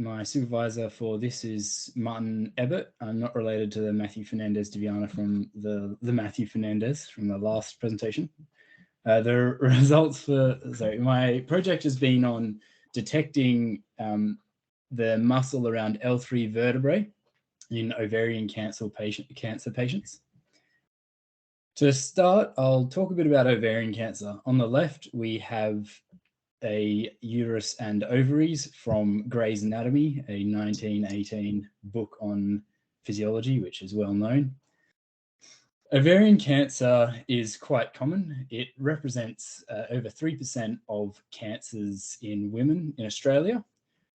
my supervisor for this is Martin Ebert. I'm not related to the Matthew Fernandez de Viana from the Matthew Fernandez from the last presentation. The results for, my project has been on detecting the muscle around L3 vertebrae in ovarian cancer patients. To start, I'll talk a bit about ovarian cancer. On the left, we have a uterus and ovaries from Gray's Anatomy, a 1918 book on physiology, which is well known. Ovarian cancer is quite common. It represents over 3% of cancers in women in Australia.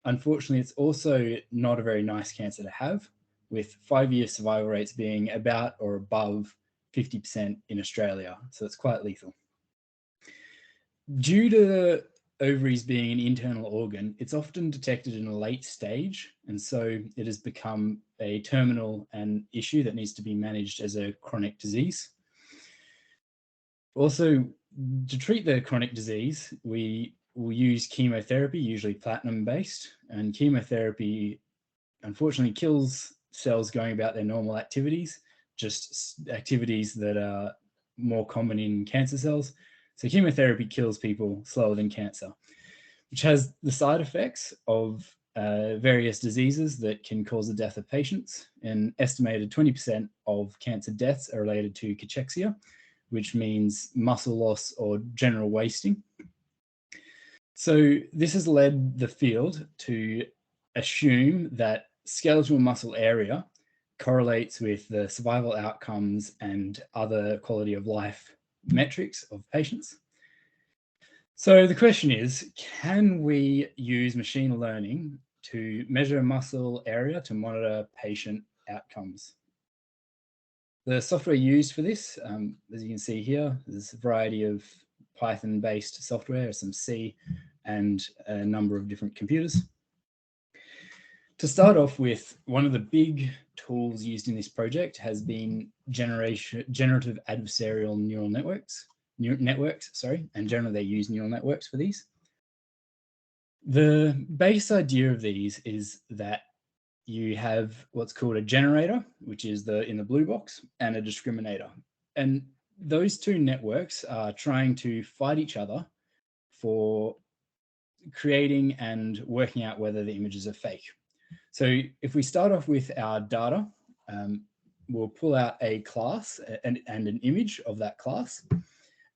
Unfortunately, it's also not a very nice cancer to have, with 5-year survival rates being about or above 50% in Australia. So it's quite lethal. Due to ovaries being an internal organ, it's often detected in a late stage, and so it has become a terminal and issue that needs to be managed as a chronic disease. Also, to treat the chronic disease, we will use chemotherapy, usually platinum-based, and chemotherapy unfortunately kills cells going about their normal activities, just activities that are more common in cancer cells. So chemotherapy kills people slower than cancer, which has the side effects of various diseases that can cause the death of patients. An estimated 20% of cancer deaths are related to cachexia, which means muscle loss or general wasting. So this has led the field to assume that skeletal muscle area correlates with the survival outcomes and other quality of life metrics of patients. So the question is, can we use machine learning to measure muscle area to monitor patient outcomes? The software used for this, as you can see here, there's a variety of Python-based software, some C, and a number of different computers. To start off with, one of the big tools used in this project has been generative adversarial neural networks, and generally they use neural networks for these. The base idea of these is that you have what's called a generator, which is in the blue box, and a discriminator. And those two networks are trying to fight each other for creating and working out whether the images are fake. So if we start off with our data, we'll pull out a class and an image of that class,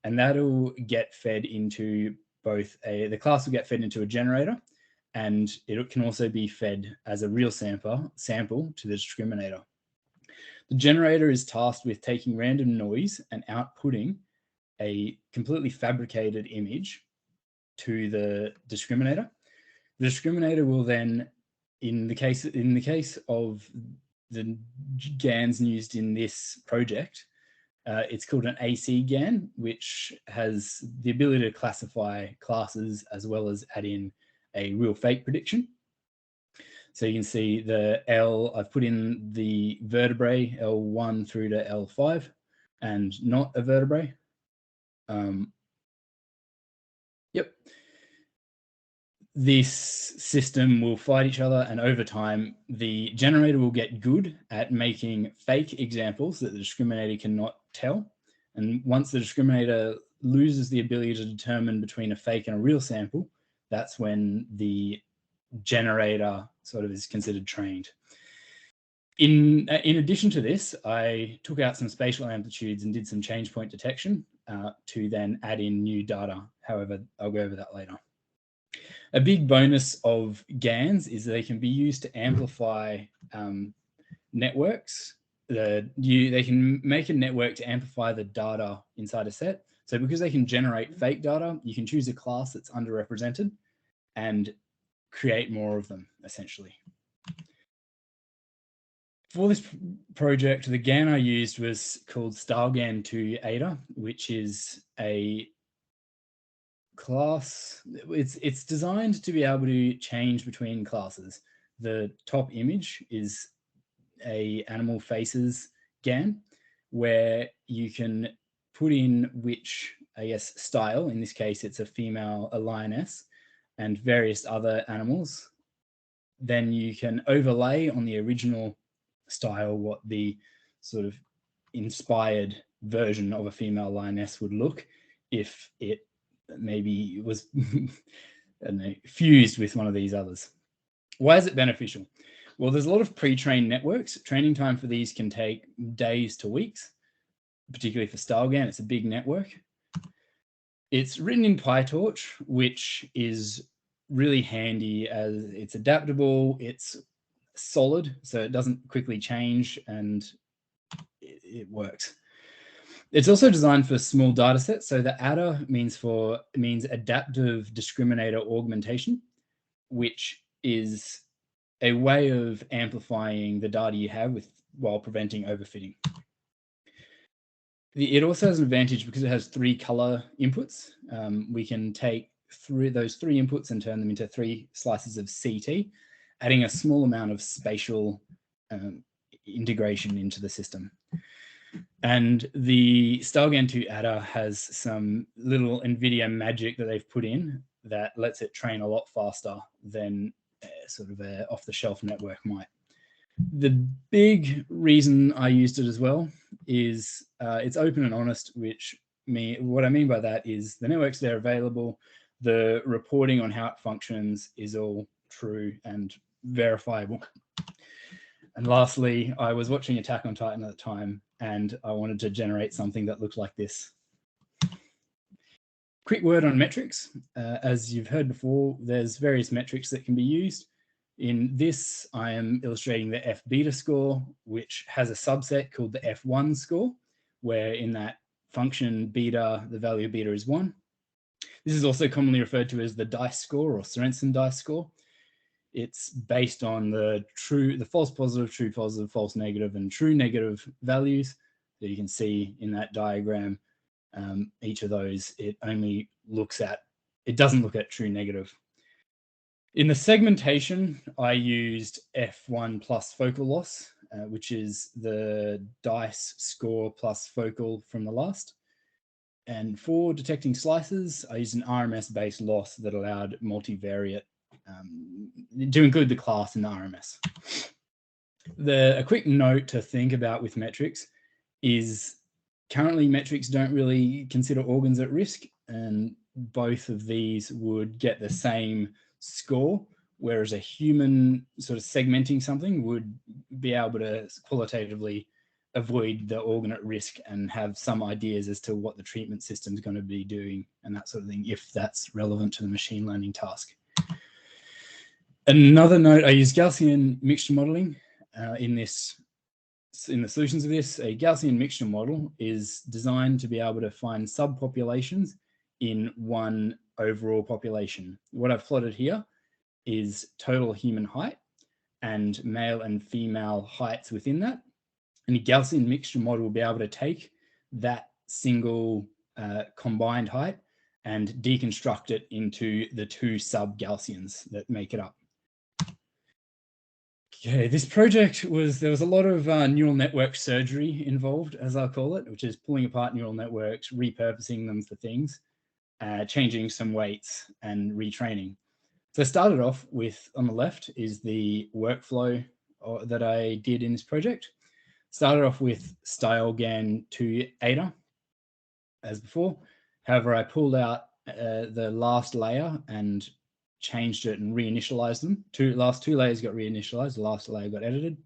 and that'll get fed into the class will get fed into a generator, and it can also be fed as a real sample to the discriminator. The generator is tasked with taking random noise and outputting a completely fabricated image to the discriminator. The discriminator will then, in the case of the GANs used in this project, it's called an AC GAN, which has the ability to classify classes as well as add in a real fake prediction. So you can see I've put in the vertebrae L1 through to L5 and not a vertebrae. This system will fight each other, and over time, the generator will get good at making fake examples that the discriminator cannot tell. And once the discriminator loses the ability to determine between a fake and a real sample, that's when the generator sort of is considered trained. In addition to this, I took out some spatial amplitudes and did some change point detection to then add in new data. However, I'll go over that later. A big bonus of GANs is they can be used to amplify networks. They can make a network to amplify the data inside a set. So because they can generate fake data, you can choose a class that's underrepresented and create more of them, essentially. For this project, the GAN I used was called Stylegain 2 ADA, which is a class. It's designed to be able to change between classes. The top image is a animal faces GAN, where you can put in which, I guess, style. In this case, it's a lioness, and various other animals then you can overlay on the original style what the sort of inspired version of a female lioness would look if it maybe was I don't know, fused with one of these others. Why is it beneficial? Well, there's a lot of pre-trained networks. Training time for these can take days to weeks, particularly for Stylegain. It's a big network. It's written in PyTorch, which is really handy as it's adaptable, it's solid, so it doesn't quickly change, and it works. It's also designed for small data sets. So the adder means adaptive discriminator augmentation, which is a way of amplifying the data you have while preventing overfitting. It also has an advantage because it has 3 color inputs. We can take those 3 inputs and turn them into 3 slices of CT, adding a small amount of spatial integration into the system. And the Stylegain 2 adder has some little NVIDIA magic that they've put in that lets it train a lot faster than sort of an off-the-shelf network might. The big reason I used it as well is it's open and honest, what I mean by that is the networks that are available, the reporting on how it functions is all true and verifiable. And lastly, I was watching Attack on Titan at the time, and I wanted to generate something that looked like this. Quick word on metrics. As you've heard before, there's various metrics that can be used. In this, I am illustrating the F beta score, which has a subset called the F1 score, where in that function beta, the value of beta is 1. This is also commonly referred to as the dice score or Sorensen dice score. It's based on the false positive, true positive, false negative, and true negative values that you can see in that diagram. Each of those, it doesn't look at true negative. In the segmentation, I used F1 plus focal loss, which is the dice score plus focal from the last. And for detecting slices, I used an RMS-based loss that allowed multivariate to include the class in the RMS. A quick note to think about with metrics is currently metrics don't really consider organs at risk, and both of these would get the same score, whereas a human sort of segmenting something would be able to qualitatively avoid the organ at risk and have some ideas as to what the treatment system is going to be doing and that sort of thing, if that's relevant to the machine learning task. Another note, I use Gaussian mixture modeling in the solutions of this. A Gaussian mixture model is designed to be able to find subpopulations in one overall population. What I've plotted here is total human height and male and female heights within that. And a Gaussian mixture model will be able to take that single combined height and deconstruct it into the 2 sub-Gaussians that make it up. Okay, this project there was a lot of neural network surgery involved, as I'll call it, which is pulling apart neural networks, repurposing them for things, changing some weights and retraining. So I started off with, on the left is the workflow that I did in this project. Started off with Stylegain 2 ADA, as before. However, I pulled out the last layer and changed it and reinitialized them. Last two layers got reinitialized, the last layer got edited.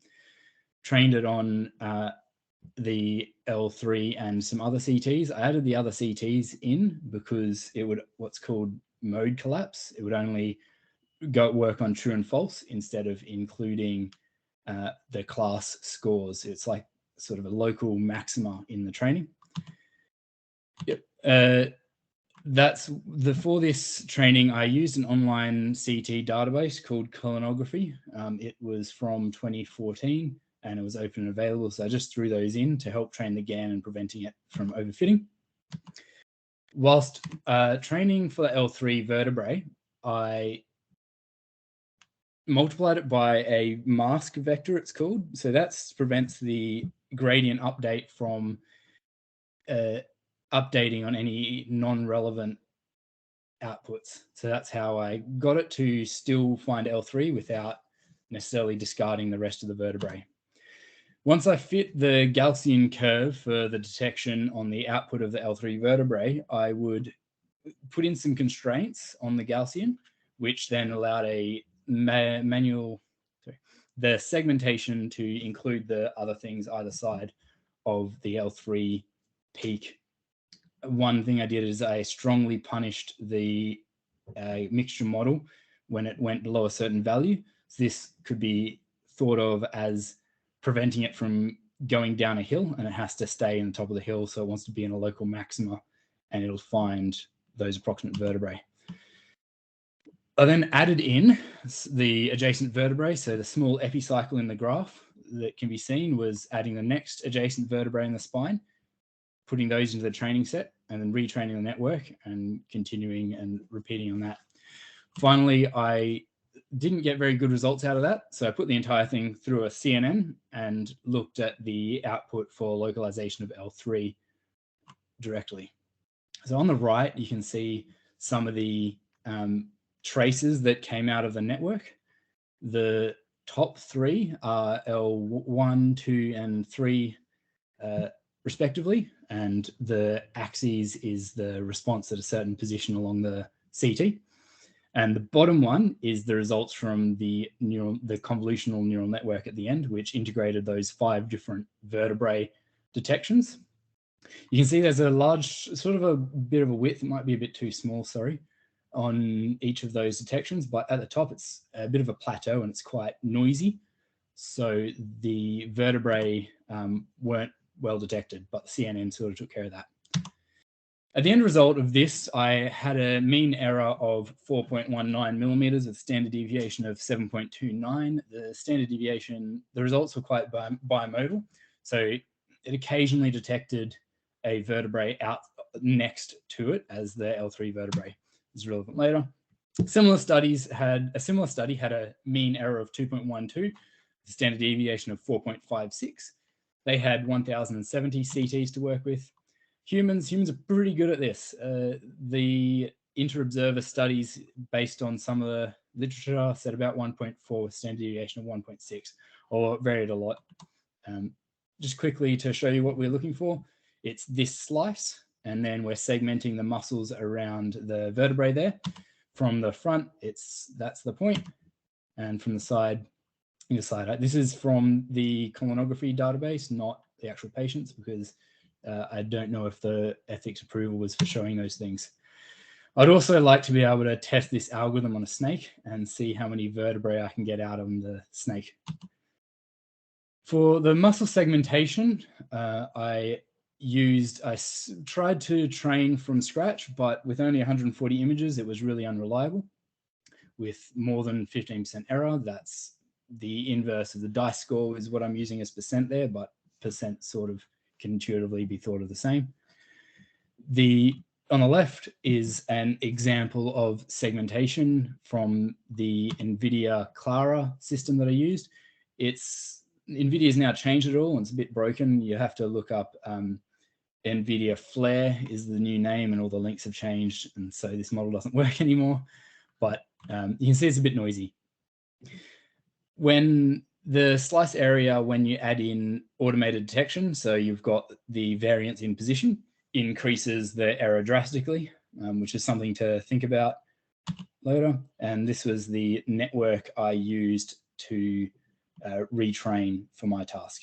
Trained it on the L3 and some other CTs. I added the other CTs in because it would what's called mode collapse. It would only work on true and false instead of including the class scores. It's like sort of a local maxima in the training. Yep. For this training, I used an online CT database called Colonography. It was from 2014 and it was open and available. So I just threw those in to help train the GAN and preventing it from overfitting. Whilst training for the L3 vertebrae, I multiplied it by a mask vector, it's called. So that prevents the gradient update from updating on any non-relevant outputs. So that's how I got it to still find L3 without necessarily discarding the rest of the vertebrae. Once I fit the Gaussian curve for the detection on the output of the L3 vertebrae, I would put in some constraints on the Gaussian, which then allowed a the segmentation to include the other things either side of the L3 peak. One thing I did is I strongly punished the mixture model when it went below a certain value. So this could be thought of as preventing it from going down a hill, and it has to stay in the top of the hill. So it wants to be in a local maxima, and it'll find those approximate vertebrae. I then added in the adjacent vertebrae. So the small epicycle in the graph that can be seen was adding the next adjacent vertebrae in the spine, putting those into the training set, and then retraining the network and continuing and repeating on that. Finally, I didn't get very good results out of that. So I put the entire thing through a CNN and looked at the output for localization of L3 directly. So on the right, you can see some of the traces that came out of the network. The top three are L1, 2, and 3 respectively, and the axis is the response at a certain position along the CT. And the bottom one is the results from the convolutional neural network at the end, which integrated those 5 different vertebrae detections. You can see there's a large, sort of a bit of a width, it might be a bit too small, sorry, on each of those detections, but at the top it's a bit of a plateau and it's quite noisy. So the vertebrae weren't well detected, but the CNN sort of took care of that. At the end result of this, I had a mean error of 4.19 millimeters with standard deviation of 7.29. The standard deviation, the results were quite bimodal. So it occasionally detected a vertebrae out next to it as the L3 vertebrae is relevant later. A similar study had a mean error of 2.12, the standard deviation of 4.56. They had 1,070 CTs to work with. Humans are pretty good at this. The inter-observer studies based on some of the literature said about 1.4 with standard deviation of 1.6, or varied a lot. Just quickly to show you what we're looking for, it's this slice, and then we're segmenting the muscles around the vertebrae there. From the front, that's the point, and from the side, this is from the colonography database, not the actual patients, because I don't know if the ethics approval was for showing those things. I'd also like to be able to test this algorithm on a snake and see how many vertebrae I can get out of the snake. For the muscle segmentation, I tried to train from scratch, but with only 140 images, it was really unreliable. With more than 15% error, that's the inverse of the dice score is what I'm using as percent there, but percent sort of can intuitively be thought of the same. On the left is an example of segmentation from the NVIDIA Clara system that I used. NVIDIA's now changed it all, and it's a bit broken. You have to look up NVIDIA Flare is the new name, and all the links have changed, and so this model doesn't work anymore. But you can see it's a bit noisy. When the slice area, when you add in automated detection, so you've got the variance in position, increases the error drastically, which is something to think about later. And this was the network I used to retrain for my task.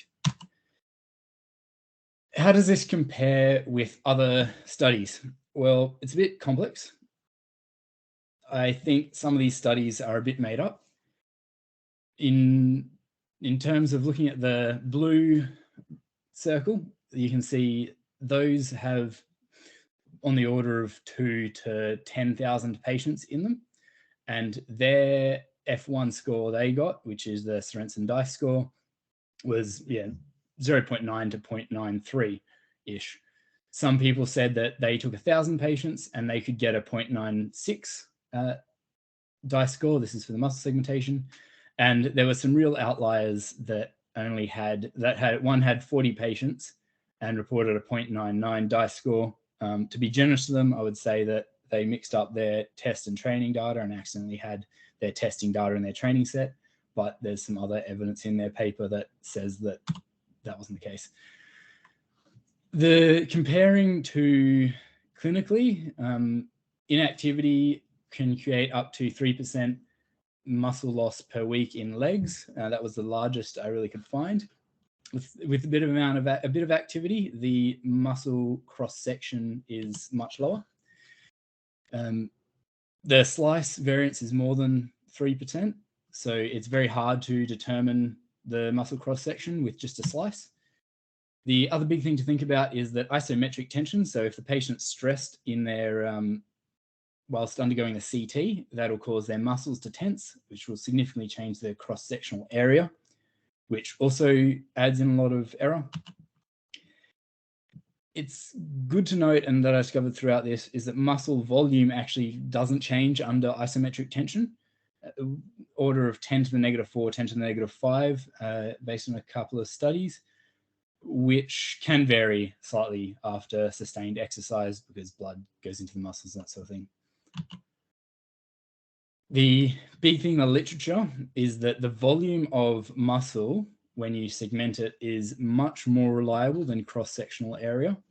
How does this compare with other studies? Well, it's a bit complex. I think some of these studies are a bit made up. In terms of looking at the blue circle, you can see those have on the order of 2 to 10,000 patients in them. And their F1 score they got, which is the Sorensen dice score, was 0.9 to 0.93-ish. Some people said that they took 1,000 patients and they could get a 0.96 dice score. This is for the muscle segmentation. And there were some real outliers that one had 40 patients and reported a 0.99 dice score. To be generous to them, I would say that they mixed up their test and training data and accidentally had their testing data in their training set. but there's some other evidence in their paper that says that that wasn't the case. The comparing to clinically, inactivity can create up to 3% muscle loss per week in legs. That was the largest I really could find. With a bit of activity, the muscle cross section is much lower. The slice variance is more than 3%, so it's very hard to determine the muscle cross section with just a slice. The other big thing to think about is that isometric tension. So if the patient's stressed in their whilst undergoing the CT, that'll cause their muscles to tense, which will significantly change their cross-sectional area, which also adds in a lot of error. It's good to note, and that I discovered throughout this, is that muscle volume actually doesn't change under isometric tension. Order of 10 to the -4, 10 to the -5, based on a couple of studies, which can vary slightly after sustained exercise because blood goes into the muscles and that sort of thing. The big thing in the literature is that the volume of muscle, when you segment it, is much more reliable than cross-sectional area.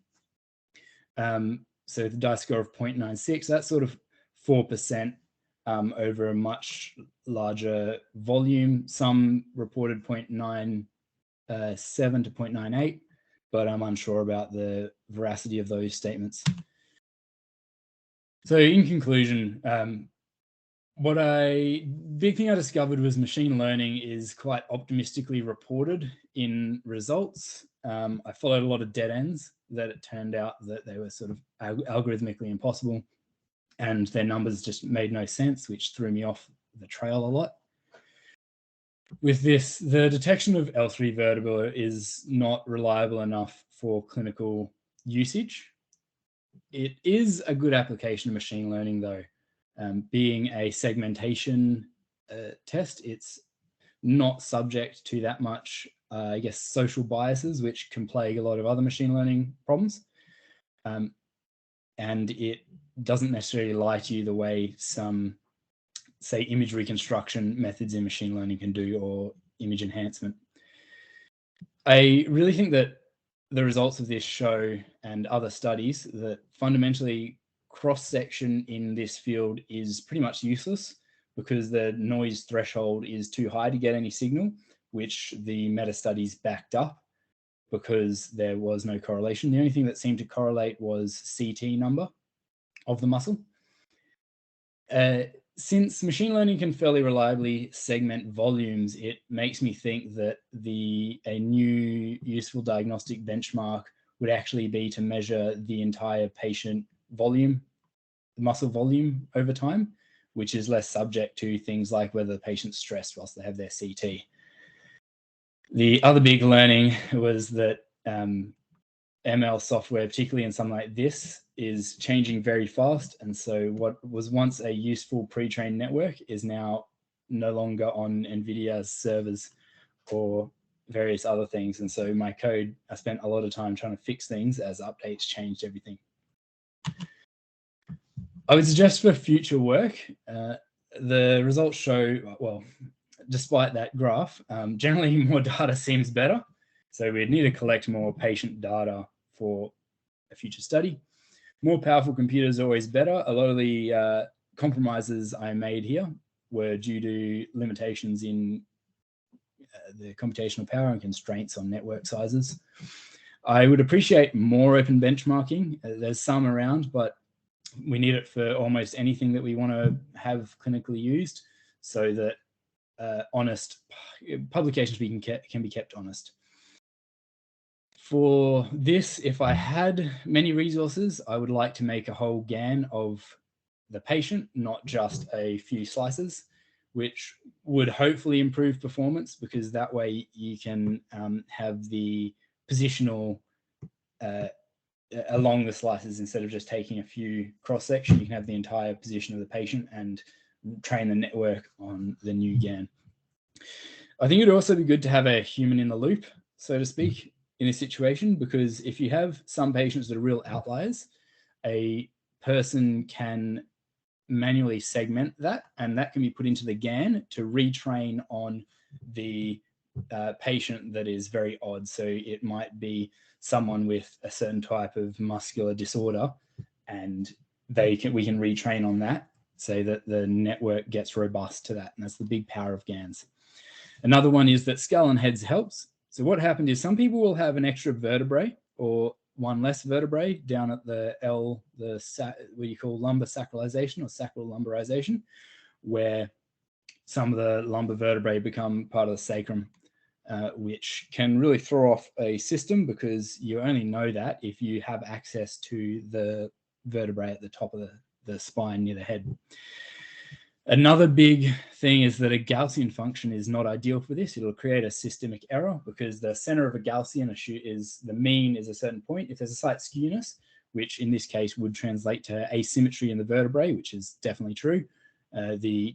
So the DICE score of 0.96, that's sort of 4% over a much larger volume. Some reported 0.97 to 0.98, but I'm unsure about the veracity of those statements. So in conclusion, big thing I discovered was machine learning is quite optimistically reported in results. I followed a lot of dead ends that it turned out that they were sort of algorithmically impossible, and their numbers just made no sense, which threw me off the trail a lot. With this, the detection of L3 vertebra is not reliable enough for clinical usage. It is a good application of machine learning, though. Being a segmentation test, it's not subject to that much, I guess, social biases, which can plague a lot of other machine learning problems. And it doesn't necessarily lie to you the way some, say, image reconstruction methods in machine learning can do, or image enhancement. I really think that the results of this show, and other studies, that fundamentally cross-section in this field is pretty much useless because the noise threshold is too high to get any signal, which the meta-studies backed up because there was no correlation. The only thing that seemed to correlate was CT number of the muscle. Since machine learning can fairly reliably segment volumes, it makes me think that a new useful diagnostic benchmark would actually be to measure the entire patient volume, muscle volume over time, which is less subject to things like whether the patient's stressed whilst they have their CT. The other big learning was that ML software, particularly in something like this, is changing very fast. And so what was once a useful pre-trained network is now no longer on NVIDIA's servers or various other things. And so my code, I spent a lot of time trying to fix things as updates changed everything. I would suggest for future work, the results show, well, despite that graph, generally more data seems better. So we'd need to collect more patient data for a future study. More powerful computers are always better. A lot of the compromises I made here were due to limitations in the computational power and constraints on network sizes. I would appreciate more open benchmarking. There's some around, but we need it for almost anything that we want to have clinically used, so that honest publications can be kept honest. For this, if I had many resources, I would like to make a whole GAN of the patient, not just a few slices, which would hopefully improve performance, because that way you can have the positional along the slices instead of just taking a few cross-section. You can have the entire position of the patient and train the network on the new GAN. I think it'd also be good to have a human in the loop, so to speak, in this situation, because if you have some patients that are real outliers, a person can manually segment that, and that can be put into the GAN to retrain on the patient that is very odd. So it might be someone with a certain type of muscular disorder, and we can retrain on that so that the network gets robust to that. And that's the big power of GANs. Another one is that skull and heads helps. So what happened is some people will have an extra vertebrae or one less vertebrae down at the what you call lumbar sacralization or sacral lumbarization, where some of the lumbar vertebrae become part of the sacrum, which can really throw off a system, because you only know that if you have access to the vertebrae at the top of the spine near the head. Another big thing is that a Gaussian function is not ideal for this. It'll create a systemic error, because the center of a Gaussian is the mean is a certain point. If there's a slight skewness, which in this case would translate to asymmetry in the vertebrae, which is definitely true, the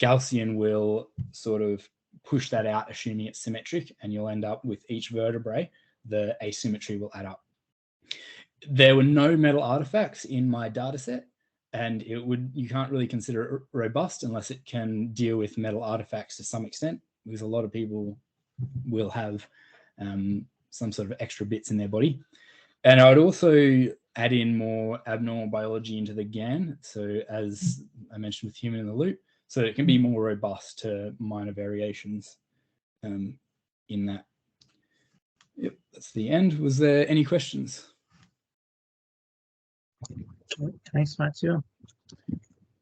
Gaussian will sort of push that out, assuming it's symmetric, and you'll end up with each vertebrae, the asymmetry will add up. There were no metal artifacts in my data set, and you can't really consider it robust unless it can deal with metal artifacts to some extent, because a lot of people will have some sort of extra bits in their body. And I would also add in more abnormal biology into the GAN, so as I mentioned with human in the loop, so it can be more robust to minor variations in that. Yep, that's the end. Was there any questions? Thanks, Matthew.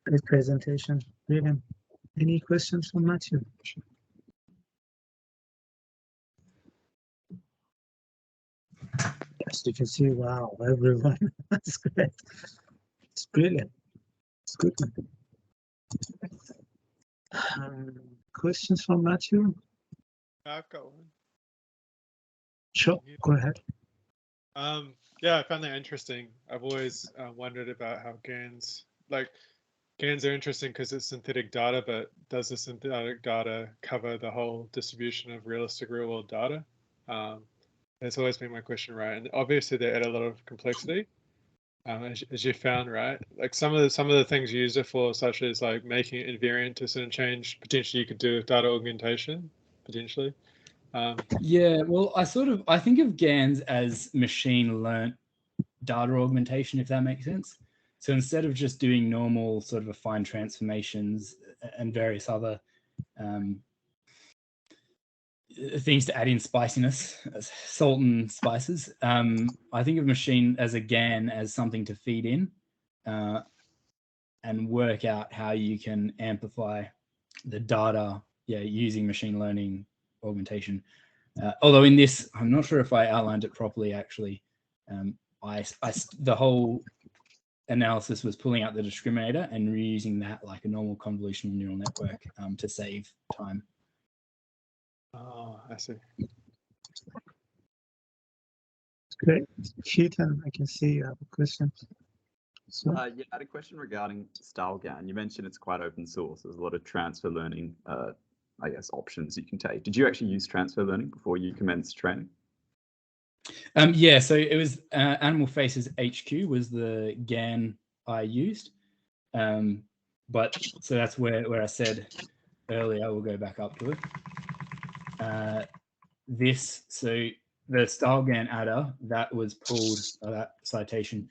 Great presentation. Brilliant. Any questions from Matthew? Yes, you can see, wow, everyone. That's great. It's brilliant. It's good. Questions from Matthew? I've got one. Sure, go ahead. Yeah, I found that interesting. I've always wondered about how GANs are interesting because it's synthetic data, but does the synthetic data cover the whole distribution of realistic real-world data? That's always been my question, right? And obviously they add a lot of complexity, as you found, right? Like some of the things you use it for, such as like making it invariant to certain change, potentially you could do with data augmentation, potentially. Yeah, well, I think of GANs as machine learned data augmentation, if that makes sense. So instead of just doing normal sort of affine transformations and various other things to add in spiciness, salt and spices, I think of machine as a GAN as something to feed in and work out how you can amplify the data, using machine learning augmentation. Although in this, I'm not sure if I outlined it properly, actually. The whole analysis was pulling out the discriminator and reusing that like a normal convolutional neural network to save time. Oh, I see. Great. Keaton, I can see you have a question. So, yeah, I had a question regarding Stylegain. You mentioned it's quite open source. There's a lot of transfer learning, I guess, options you can take. Did you actually use transfer learning before you commenced training? Yeah, so it was Animal Faces HQ was the GAN I used. But so that's where I said earlier, we'll go back up to it. So the Stylegain adder that was pulled, that citation,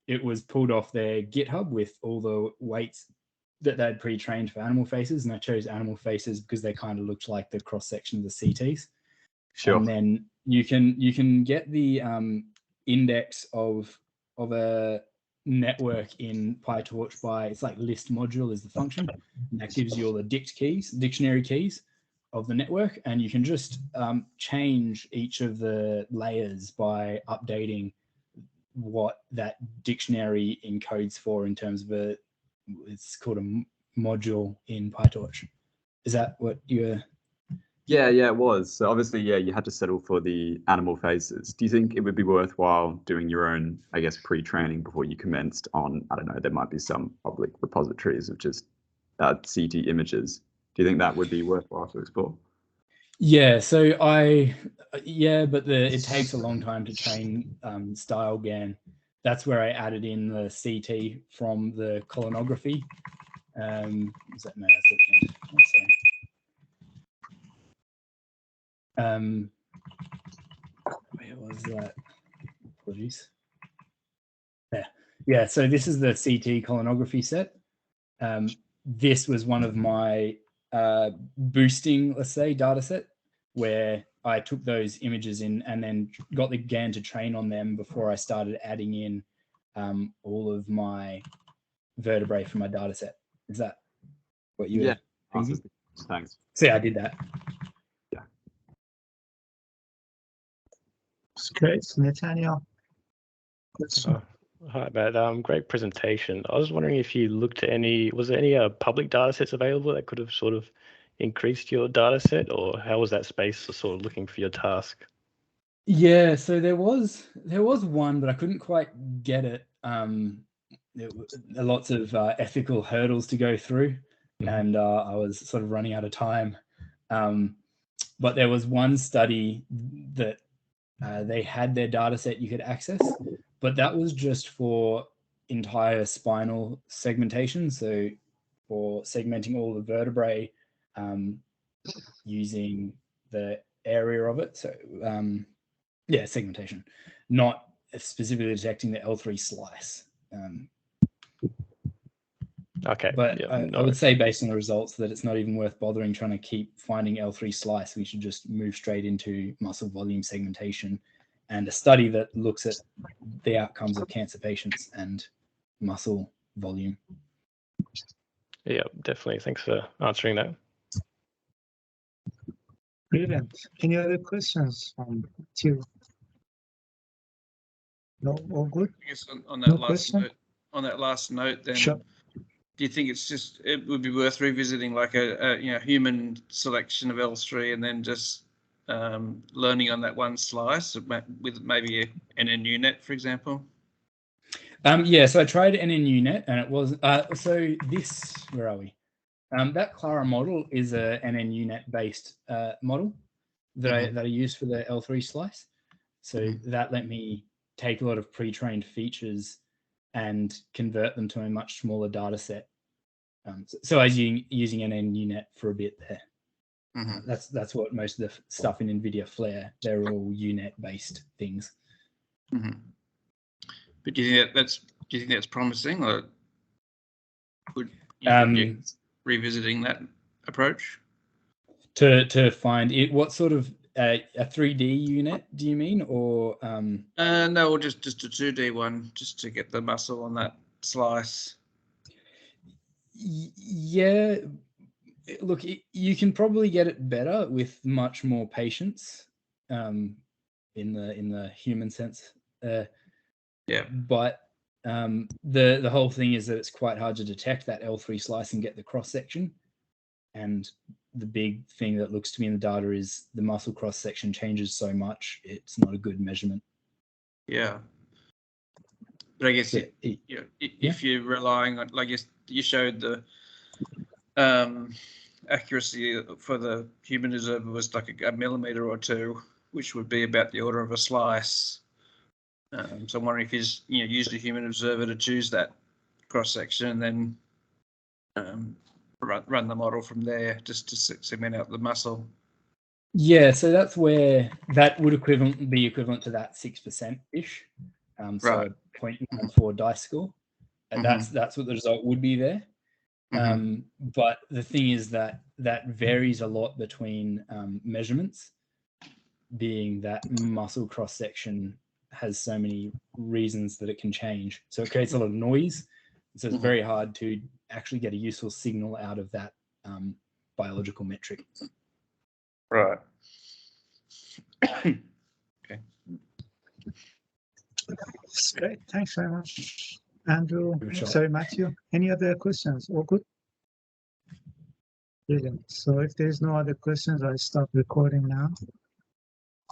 it was pulled off their GitHub with all the weights that they'd pre-trained for Animal Faces, and I chose Animal Faces because they kind of looked like the cross section of the CTs. Sure. And then you can get the index of a network in PyTorch by, it's like list module is the function, and that gives you all the dictionary keys of the network, and you can just change each of the layers by updating what that dictionary encodes for in terms of it's called a module in PyTorch. Is that what you're... Yeah, it was. So obviously, yeah, you had to settle for the Animal Faces. Do you think it would be worthwhile doing your own, I guess, pre-training before you commenced on, I don't know, there might be some public repositories of just CT images. Do you think that would be worthwhile to explore? Yeah, so but it takes a long time to train Stylegain. that's where I added in the CT from the colonography. Is that, no, that's at the end. Oh, sorry. Where was that? Apologies. Yeah, so this is the CT colonography set. This was one of my boosting, let's say, data set, where I took those images in and then got the GAN to train on them before I started adding in all of my vertebrae from my data set. Is that what you were thinking? Thanks. So yeah, I did that. Yeah. That's great. Nathaniel. Hi, Matt. Great presentation. I was wondering if you looked at was there any public data sets available that could have sort of increased your data set, or how was that space sort of looking for your task? Yeah, so there was one, but I couldn't quite get it. There were lots of ethical hurdles to go through, and I was sort of running out of time. But there was one study that they had their data set you could access, but that was just for entire spinal segmentation. So for segmenting all the vertebrae using the area of it. So yeah, segmentation, not specifically detecting the L3 slice. Okay. But yeah, I would say based on the results that it's not even worth bothering trying to keep finding L3 slice. We should just move straight into muscle volume segmentation and a study that looks at the outcomes of cancer patients and muscle volume. Yeah, definitely. Thanks for answering that. Brilliant. Any other questions from you? No, all good? I guess on that No last question? note, then Sure. do you think it would be worth revisiting like a human selection of L3 and then just learning on that one slice with maybe an NNUNet, for example? Yeah, so I tried NNUNet and it was so this, where are we? That Clara model is a NNUNet based model that I used for the L3 slice. So that let me take a lot of pre-trained features and convert them to a much smaller data set. So I was using NNUNet for a bit there. That's what most of the stuff in NVIDIA Flare, they're all UNet based things. But do you think that's promising, or would you revisiting that approach? To find it, what sort of a 3D UNet do you mean, or no, or just a 2D one, just to get the muscle on that slice? Yeah, look, you can probably get it better with much more patience, in the human sense. Yeah. But the whole thing is that it's quite hard to detect that L3 slice and get the cross section. And the big thing that looks to me in the data is the muscle cross section changes so much, it's not a good measurement. Yeah. But I guess if you're relying on, like you showed the accuracy for the human observer was like a millimeter or two, which would be about the order of a slice. So I'm wondering if you used a human observer to choose that cross section and then run the model from there just to segment out the muscle. Yeah, so that's where that would be equivalent to that 6% ish. So Right. 0.94 dice score, and that's what the result would be there. But the thing is that varies a lot between measurements, being that muscle cross section has so many reasons that it can change. So it creates a lot of noise. So it's very hard to actually get a useful signal out of that biological metric. Right. Okay. That's great. Thanks very much, Andrew. Sure. Sorry, Matthew. Any other questions? All good? Brilliant. So if there's no other questions, I'll stop recording now.